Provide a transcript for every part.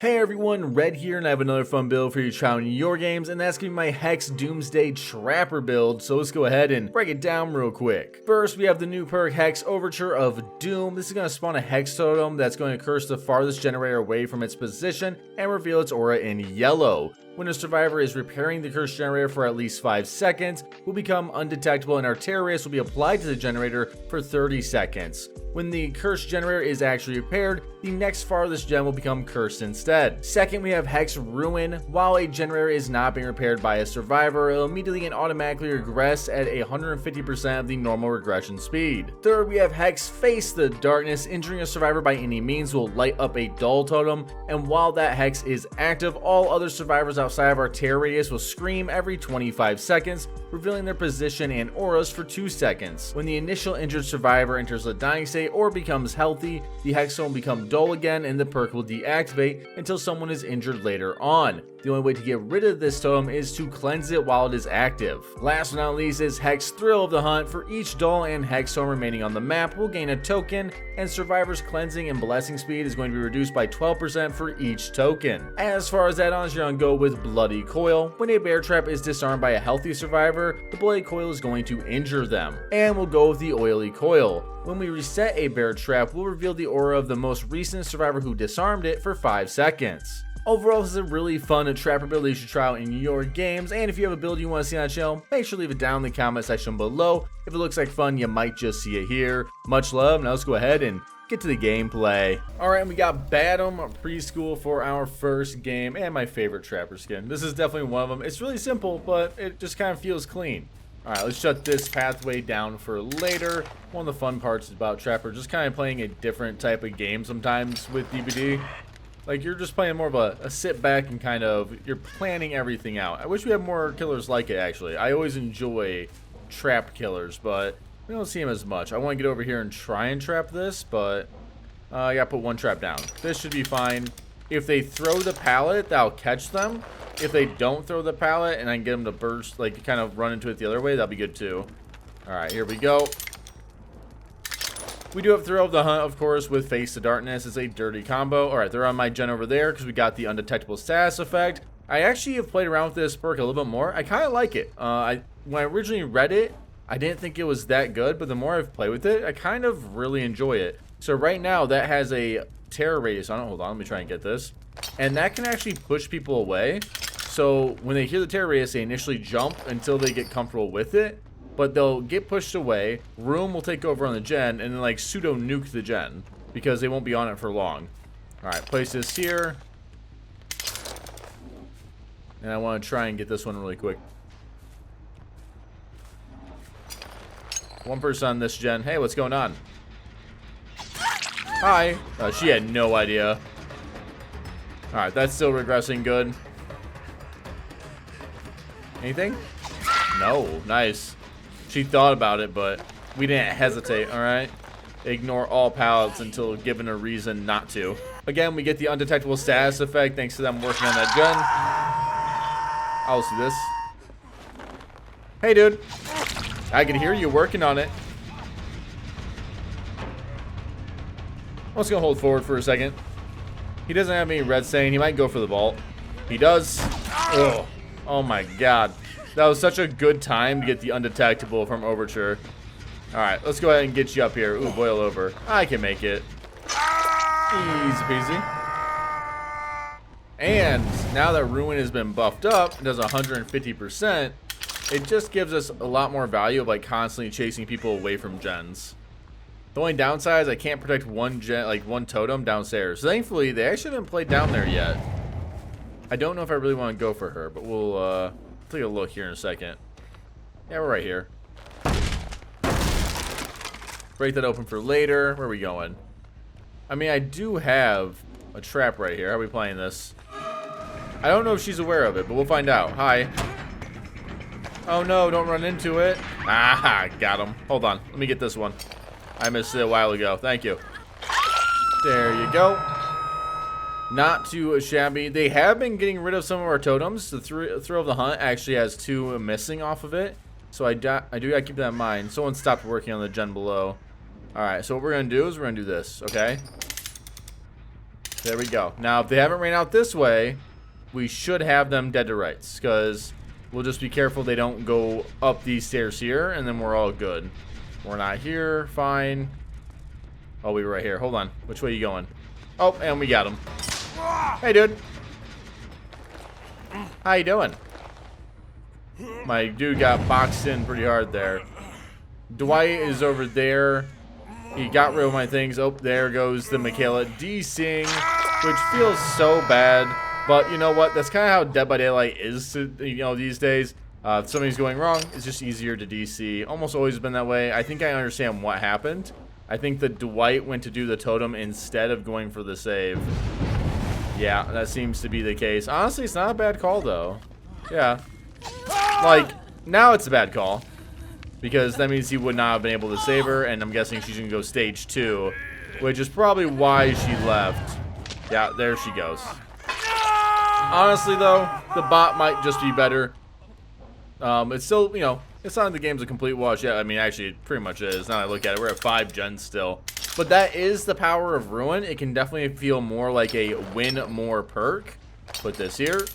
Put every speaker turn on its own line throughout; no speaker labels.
Hey everyone, Red here, and I have another fun build for you to try out in your games, and that's going to be my HEX Doomsday Trapper build, so let's go ahead and break it down real quick. First, we have the new perk HEX Overture of Doom. This is going to spawn a HEX totem that's going to curse the farthest generator away from its position and reveal its aura in yellow. When a survivor is repairing the cursed generator for at least 5 seconds, will become undetectable and our terror radius will be applied to the generator for 30 seconds. When the cursed generator is actually repaired, the next farthest gen will become cursed instead. Second, we have Hex Ruin. While a generator is not being repaired by a survivor, it will immediately and automatically regress at 150% of the normal regression speed. Third, we have Hex Face the Darkness. Injuring a survivor by any means will light up a dull totem, and while that Hex is active, all other survivors outside of our terror radius will scream every 25 seconds, revealing their position and auras for 2 seconds. When the initial injured survivor enters a dying state or becomes healthy, the Hex will become dull again and the perk will deactivate until someone is injured later on. The only way to get rid of this totem is to cleanse it while it is active. Last but not least is Hex Thrill of the Hunt. For each dull and Hex totem remaining on the map will gain a token, and survivors' cleansing and blessing speed is going to be reduced by 12% for each token. As far as add-ons, you're going to go with Bloody Coil. When a bear trap is disarmed by a healthy survivor, the Bloody Coil is going to injure them. And we'll go with the Oily Coil. When we reset a bear trap, we'll reveal the aura of the most recent survivor who disarmed it for 5 seconds. Overall, this is a really fun trapper build that you should try out in your games, and if you have a build you want to see on the channel, make sure to leave it down in the comment section below. If it looks like fun, you might just see it here. Much love. Now let's go ahead and get to the gameplay. Alright, we got Batum Preschool for our first game, and my favorite trapper skin. This is definitely one of them. It's really simple, but it just kind of feels clean. Alright, let's shut this pathway down for later. One of the fun parts about Trapper, just kind of playing a different type of game sometimes with DBD. Like, you're just playing more of a sit back and kind of, you're planning everything out. I wish we had more killers like it, actually. I always enjoy trap killers, but we don't see them as much. I want to get over here and try and trap this, but I gotta put one trap down. This should be fine. If they throw the pallet, that'll catch them. If they don't throw the pallet and I can get them to burst, like kind of run into it the other way, that'll be good too. Alright, here we go. We do have Thrill of the Hunt, of course, with Face the Darkness. It's a dirty combo. Alright, they're on my gen over there because we got the undetectable status effect. I actually have played around with this perk a little bit more. I kind of like it. When I originally read it, I didn't think it was that good, but the more I've played with it, I kind of really enjoy it. So right now, that has a terror radius on it. Hold on, let me try and get this. And that can actually push people away. So when they hear the terror radius, they initially jump until they get comfortable with it. But they'll get pushed away, room will take over on the gen, and then like pseudo nuke the gen because they won't be on it for long. Alright, place this here. And I want to try and get this one really quick. One person on this gen. Hey, what's going on? Hi. She had no idea. Alright, that's still regressing good. Anything? No. Nice. She thought about it, but we didn't hesitate, alright? Ignore all pallets until given a reason not to. Again, we get the undetectable status effect thanks to them working on that gen. I'll see this. Hey, dude. I can hear you working on it. I'm just going to hold forward for a second. He doesn't have any red stain. He might go for the vault. He does. Ugh. Oh, my God. That was such a good time to get the undetectable from Overture. Alright, let's go ahead and get you up here. Ooh, boil over. I can make it. Easy peasy. And now that Ruin has been buffed up, it does 150%. It just gives us a lot more value of like constantly chasing people away from gens. The only downside is I can't protect one gen, like one totem downstairs. So thankfully, they actually haven't played down there yet. I don't know if I really want to go for her, but we'll take a look here in a second. Yeah, we're right here. Break that open for later. Where are we going? I mean, I do have a trap right here. How are we playing this? I don't know if she's aware of it, but we'll find out. Hi. Oh no, don't run into it. Ah, got him. Hold on. Let me get this one. I missed it a while ago. Thank you. There you go. Not too shabby. They have been getting rid of some of our totems. The Thrill of the Hunt actually has 2 missing off of it. So I do gotta keep that in mind. Someone stopped working on the gen below. Alright, so what we're gonna do is we're gonna do this, okay? There we go. Now, if they haven't ran out this way, we should have them dead to rights, because we'll just be careful they don't go up these stairs here, and then we're all good. We're not here. Fine. Oh, we were right here. Hold on. Which way are you going? Oh, and we got him. Hey, dude. How you doing? My dude got boxed in pretty hard there. Dwight is over there. He got rid of my things. Oh, there goes the Michaela desing, which feels so bad. But you know what? That's kind of how Dead by Daylight is, these days. If something's going wrong, it's just easier to DC. Almost always been that way. I think I understand what happened. I think that Dwight went to do the totem instead of going for the save. Yeah, that seems to be the case. Honestly, it's not a bad call, though. Yeah. Like, now it's a bad call. Because that means he would not have been able to save her, and I'm guessing she's going to go stage 2. Which is probably why she left. Yeah, there she goes. Honestly, though, the bot might just be better. It's still, it's not like the game's a complete wash yet. I mean, actually, it pretty much is. Now that I look at it, we're at 5 gens still. But that is the power of Ruin. It can definitely feel more like a win more perk. Put this here.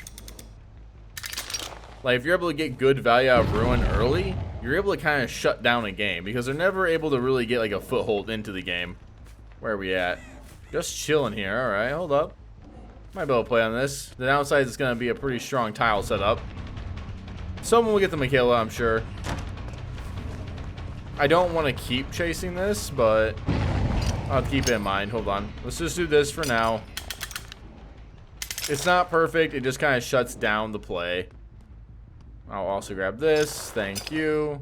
Like, if you're able to get good value out of Ruin early, you're able to kind of shut down a game. Because they're never able to really get, like, a foothold into the game. Where are we at? Just chilling here. Alright, hold up. Might be able to play on this. The downside is going to be a pretty strong tile setup. Someone will get the Michaela, I'm sure. I don't want to keep chasing this, but I'll keep it in mind. Hold on. Let's just do this for now. It's not perfect. It just kind of shuts down the play. I'll also grab this. Thank you.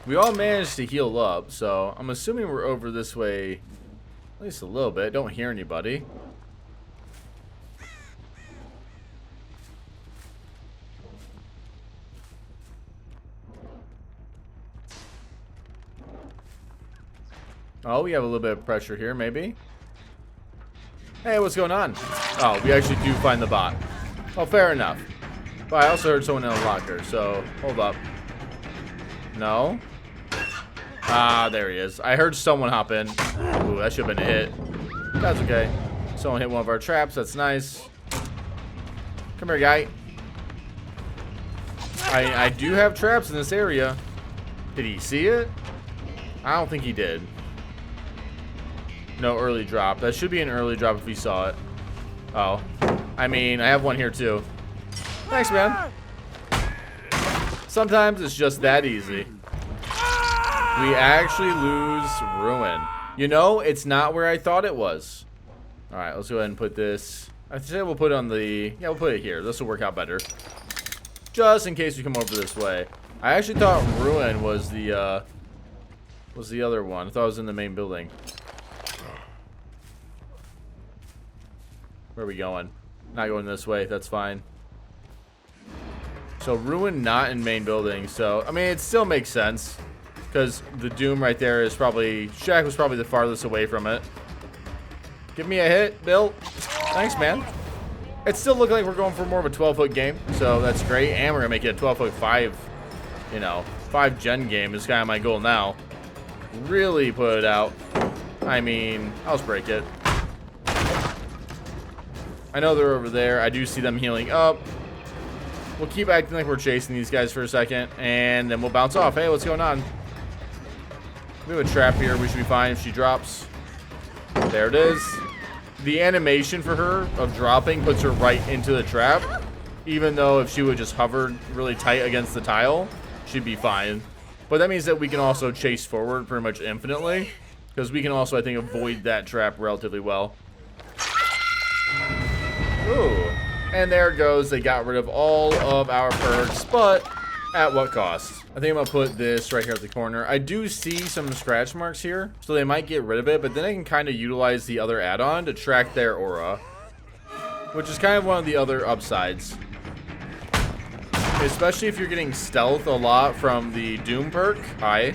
We all managed to heal up, so I'm assuming we're over this way at least a little bit. Don't hear anybody. Oh, we have a little bit of pressure here, maybe. Hey, what's going on? Oh, we actually do find the bot. Oh, fair enough. But I also heard someone in a locker, so hold up. No? Ah, there he is. I heard someone hop in. Ooh, that should have been a hit. That's okay. Someone hit one of our traps. That's nice. Come here, guy. I do have traps in this area. Did he see it? I don't think he did. No early drop. That should be an early drop if he saw it. Oh. I mean, I have one here too. Thanks, man. Sometimes it's just that easy. We actually lose Ruin. You know, it's not where I thought it was. Alright, let's go ahead and put this. I say we'll put it on the... Yeah, we'll put it here. This will work out better. Just in case we come over this way. I actually thought Ruin was the other one. I thought it was in the main building. Where are we going? Not going this way. That's fine. So Ruin not in main building. So, I mean, it still makes sense. Because the Doom right there is probably... Shaq was probably the farthest away from it. Give me a hit, Bill. Thanks, man. It's still looking like we're going for more of a 12-foot game. So that's great. And we're going to make it a 12-foot 5, 5-gen game is kind of my goal now. Really put it out. I mean, I'll just break it. I know they're over there. I do see them healing up. We'll keep acting like we're chasing these guys for a second. And then we'll bounce off. Hey, what's going on? We have a trap here. We should be fine if she drops. There it is. The animation for her of dropping puts her right into the trap. Even though if she would just hover really tight against the tile, she'd be fine. But that means that we can also chase forward pretty much infinitely. Because we can also, I think, avoid that trap relatively well. Ooh. And there it goes. They got rid of all of our perks, but at what cost? I think I'm going to put this right here at the corner. I do see some scratch marks here, so they might get rid of it, but then I can kind of utilize the other add-on to track their aura, which is kind of one of the other upsides. especially if you're getting stealth a lot from the Doom perk. Hi.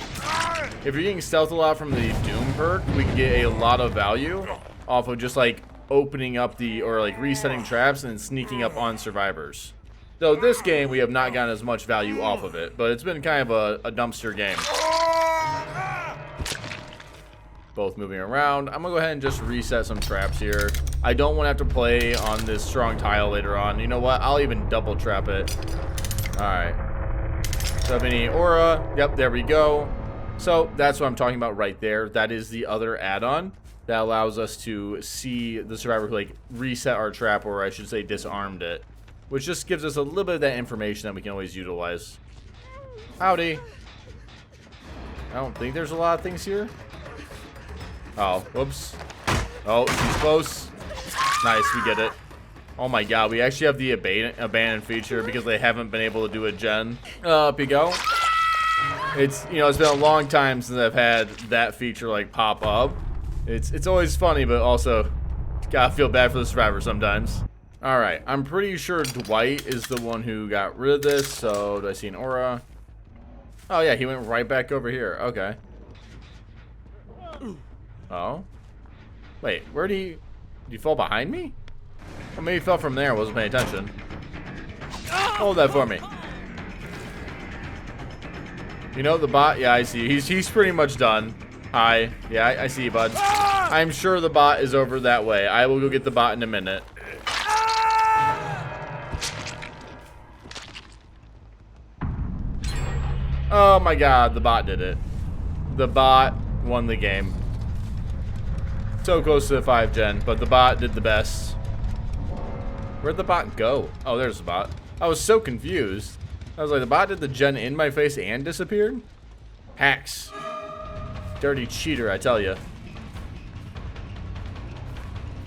If you're getting stealth a lot from the Doom perk, we can get a lot of value off of just like opening up the, or like resetting traps and sneaking up on survivors. So this game, we have not gotten as much value off of it, but it's been kind of a dumpster game. Both moving around. I'm gonna go ahead and just reset some traps here. I don't want to have to play on this strong tile later on. You know what? I'll even double trap it. All right. So have any aura? Yep, there we go. So that's what I'm talking about right there. That is the other add-on that allows us to see the survivor like reset our trap, or I should say disarmed it, which just gives us a little bit of that information that we can always utilize. Howdy. I don't think there's a lot of things here. Oh, whoops. Oh, she's close. Nice, we get it. Oh my god, we actually have the abandoned feature because they haven't been able to do a gen. Up you go. It's, you know, it's been a long time since I've had that feature like pop up. It's always funny, but also gotta feel bad for the survivor sometimes. All right, I'm pretty sure Dwight is the one who got rid of this. So do I see an aura? Oh yeah, he went right back over here. Okay. Oh. Wait, where did he fall behind me? Or maybe he fell from there. I wasn't paying attention. Hold that for me. You know the bot? Yeah, I see. He's pretty much done. Hi. Yeah, I see you, bud. I'm sure the bot is over that way. I will go get the bot in a minute. Oh my god, the bot did it. The bot won the game. So close to the 5 gen, but the bot did the best. Where'd the bot go? Oh, there's the bot. I was so confused. I was like, the bot did the gen in my face and disappeared? Hacks. Dirty cheater, I tell you.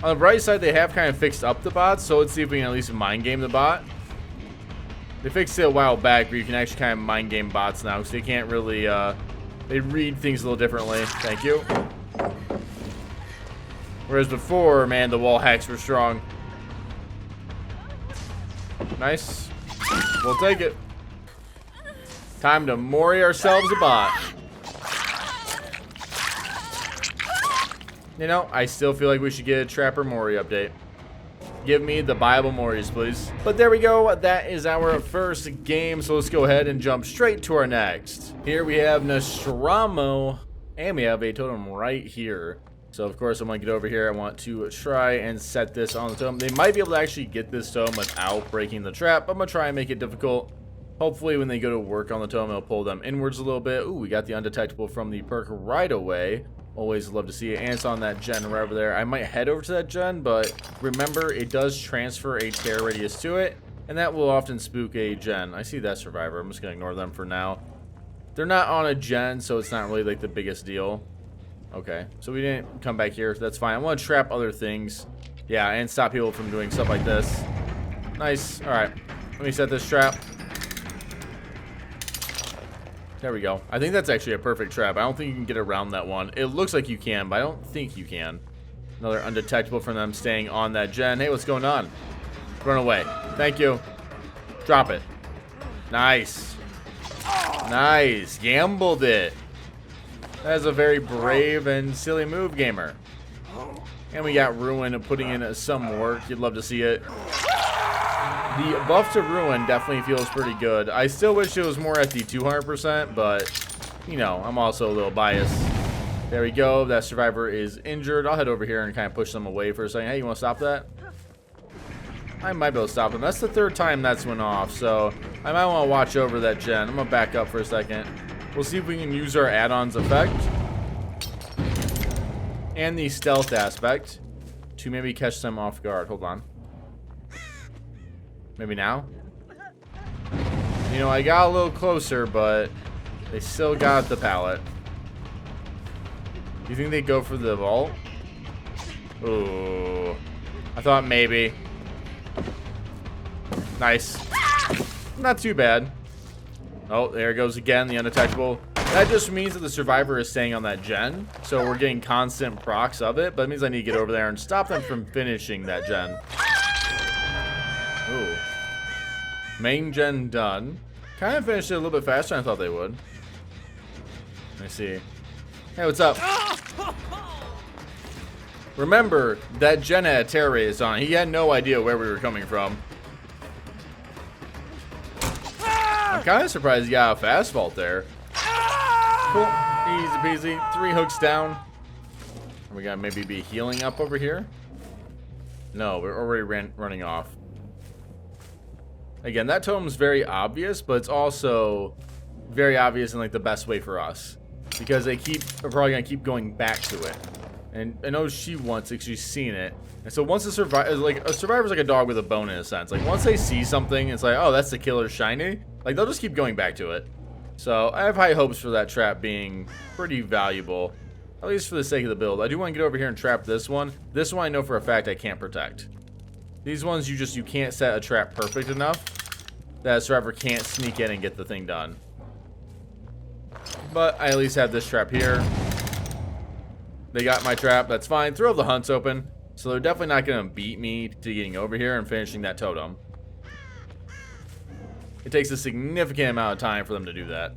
On the bright side, they have kind of fixed up the bots, so let's see if we can at least mind game the bot. They fixed it a while back where you can actually kind of mind game bots now, because they can't really, they read things a little differently. Thank you. Whereas before, man, the wall hacks were strong. Nice. We'll take it. Time to Mori ourselves a bot. You know, I still feel like we should get a Trapper Mori update. Give me the Bible Moris, please. But there we go. That is our first game. So let's go ahead and jump straight to our next. Here we have Nostromo, and we have a totem right here. So of course I'm gonna get over here. I want to try and set this on the totem. They might be able to actually get this totem without breaking the trap, but I'm gonna try and make it difficult. Hopefully when they go to work on the totem, it'll pull them inwards a little bit. Ooh, we got the undetectable from the perk right away. Always love to see it. And it's on that gen right over there. I might head over to that gen, but remember it does transfer a tear radius to it, and that will often spook a gen. I see that survivor. I'm just gonna ignore them for now. They're not on a gen, so it's not really like the biggest deal. Okay, so we didn't come back here. That's fine. I want to trap other things. Yeah, and stop people from doing stuff like this. Nice. All right, let me set this trap. There we go. I think that's actually a perfect trap. I don't think you can get around that one. It looks like you can, but I don't think you can. Another undetectable from them staying on that gen. Hey, what's going on? Run away. Thank you. Drop it. Nice. Nice. Gambled it. That is a very brave and silly move, gamer. And we got Ruin putting in some work. You'd love to see it. The buff to Ruin definitely feels pretty good. I still wish it was more at the 200%, but, you know, I'm also a little biased. There we go. That survivor is injured. I'll head over here and kind of push them away for a second. Hey, you want to stop that? I might be able to stop them. That's the 3rd time that's went off, so I might want to watch over that gen. I'm going to back up for a second. We'll see if we can use our add-ons effect and the stealth aspect to maybe catch them off guard. Hold on. Maybe now? You know, I got a little closer, but they still got the pallet. Do you think they go for the vault? Ooh. I thought maybe. Nice. Not too bad. Oh, there it goes again, the undetectable. That just means that the survivor is staying on that gen, so we're getting constant procs of it, but it means I need to get over there and stop them from finishing that gen. Ooh. Main gen done. Kind of finished it a little bit faster than I thought they would. Let me see. Hey, what's up? Remember, that gen had a terror radius on. He had no idea where we were coming from. I'm kind of surprised he got a fast vault there. Cool. Easy peasy. 3 hooks down. Are we gonna maybe be healing up over here? No, we're already running off. Again, that totem's very obvious, but it's also very obvious in like the best way for us. Because they're probably gonna keep going back to it. And I know she wants it because she's seen it. And so once a survivor's like a dog with a bone in a sense. Like once they see something, it's like, oh, that's the killer shiny. Like they'll just keep going back to it. So I have high hopes for that trap being pretty valuable. At least for the sake of the build. I do want to get over here and trap this one. This one I know for a fact I can't protect. These ones you can't set a trap perfect enough that a survivor can't sneak in and get the thing done. But I at least have this trap here. They got my trap, that's fine. 3 of the hunts open, so they're definitely not going to beat me to getting over here and finishing that totem. It takes a significant amount of time for them to do that.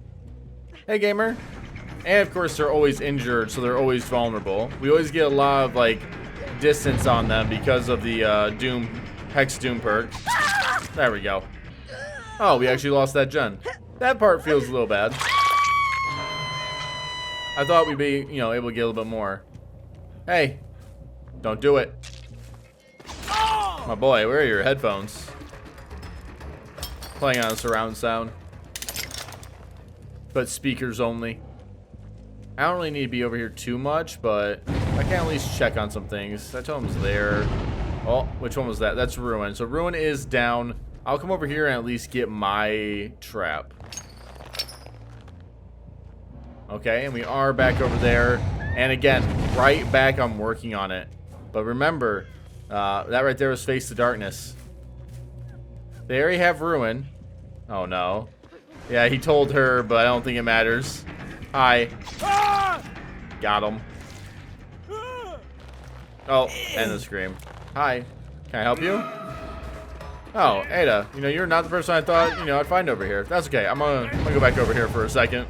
Hey, gamer. And of course, they're always injured, so they're always vulnerable. We always get a lot of like distance on them because of the HEX Doom perk. There we go. Oh, we actually lost that gen. That part feels a little bad. I thought we'd be, able to get a little bit more. Hey, don't do it. My boy, where are your headphones? Playing on a surround sound. But speakers only. I don't really need to be over here too much, but I can at least check on some things. That totem's there. Oh, which one was that? That's Ruin. So Ruin is down. I'll come over here and at least get my trap. Okay, and we are back over there. And again, right back, I'm working on it. But remember, that right there was Face the Darkness. They already have Ruin. Oh, no. Yeah, he told her, but I don't think it matters. Hi. Got him. Oh, and the scream. Hi. Can I help you? Oh, Ada. You're not the person I thought, I'd find over here. That's okay. I'm gonna go back over here for a second.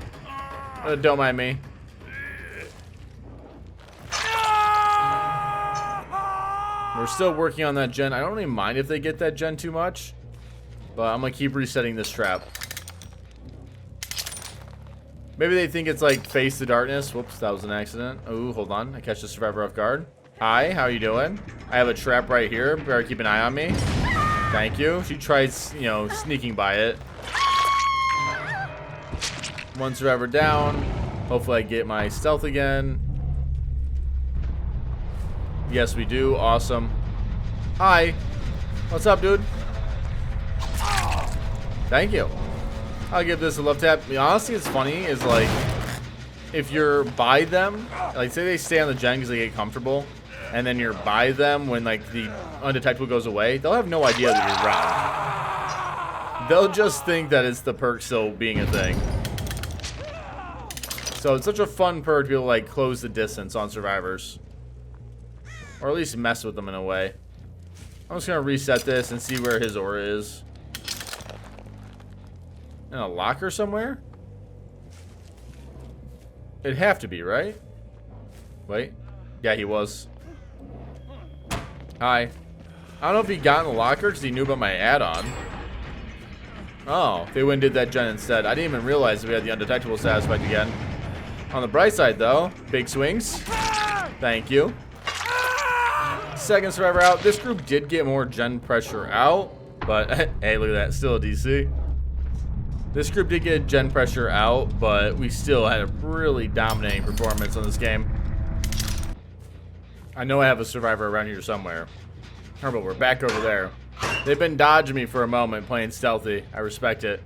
Don't mind me. We're still working on that gen. I don't really mind if they get that gen too much, but I'm gonna keep resetting this trap. Maybe they think it's like Face the Darkness. Whoops, that was an accident. Oh, hold on. I catch the survivor off guard. Hi, how you doing? I have a trap right here. Better keep an eye on me. Thank you. She tries, sneaking by it. One survivor down. Hopefully I get my stealth again. Yes, we do. Awesome. Hi. What's up, dude? Thank you. I'll give this a love tap. Honestly, it's funny is like if you're by them, like say they stay on the gen because they get comfortable, and then you're by them when like the undetectable goes away, they'll have no idea that you're around. They'll just think that it's the perk still being a thing. So it's such a fun perk to be able to like close the distance on survivors. Or at least mess with them in a way. I'm just gonna reset this and see where his aura is. In a locker somewhere? It'd have to be, right? Wait. Yeah, he was. Hi. I don't know if he got in the locker because he knew about my add-on. Oh, they went and did that gen instead. I didn't even realize we had the undetectable status effect again. On the bright side, though, big swings. Thank you. Second survivor out. This group did get more gen pressure out, but hey, look at that. Still a DC. This group did get gen pressure out, but we still had a really dominating performance on this game. I know I have a survivor around here somewhere. Oh, but we're back over there. They've been dodging me for a moment, playing stealthy. I respect it.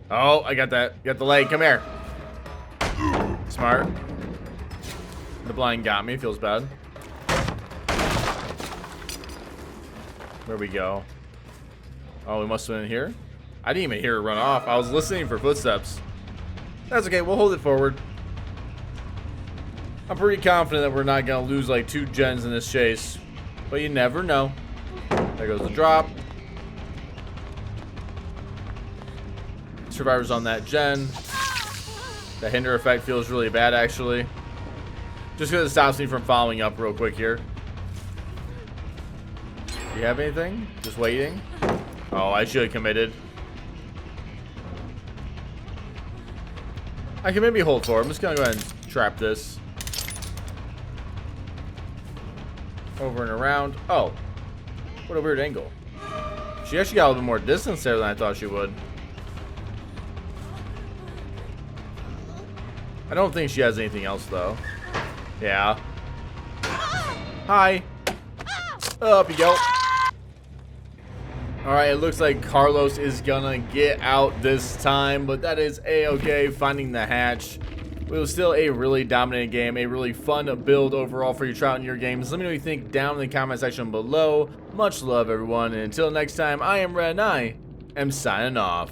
Oh, I got that. Got the leg. Come here. Smart. The blind got me. Feels bad. Where we go? Oh, we must have been in here. I didn't even hear her run off. I was listening for footsteps. That's okay. We'll hold it forward. I'm pretty confident that we're not going to lose like 2 gens in this chase. But you never know. There goes the drop. survivors on that gen. The hinder effect feels really bad, actually. Just because it stops me from following up real quick here. Do you have anything? Just waiting. Oh, I should have committed. I can maybe hold for. I'm just gonna go ahead and trap this. Over and around. Oh. What a weird angle. She actually got a little bit more distance there than I thought she would. I don't think she has anything else, though. Yeah. Hi. Up you go. Alright, it looks like Carlos is gonna get out this time, but that is a-okay. Finding the hatch. It was still a really dominant game, a really fun build overall for you to try out in your games. Let me know what you think down in the comment section below. Much love, everyone, and until next time, I am Red, and I am signing off.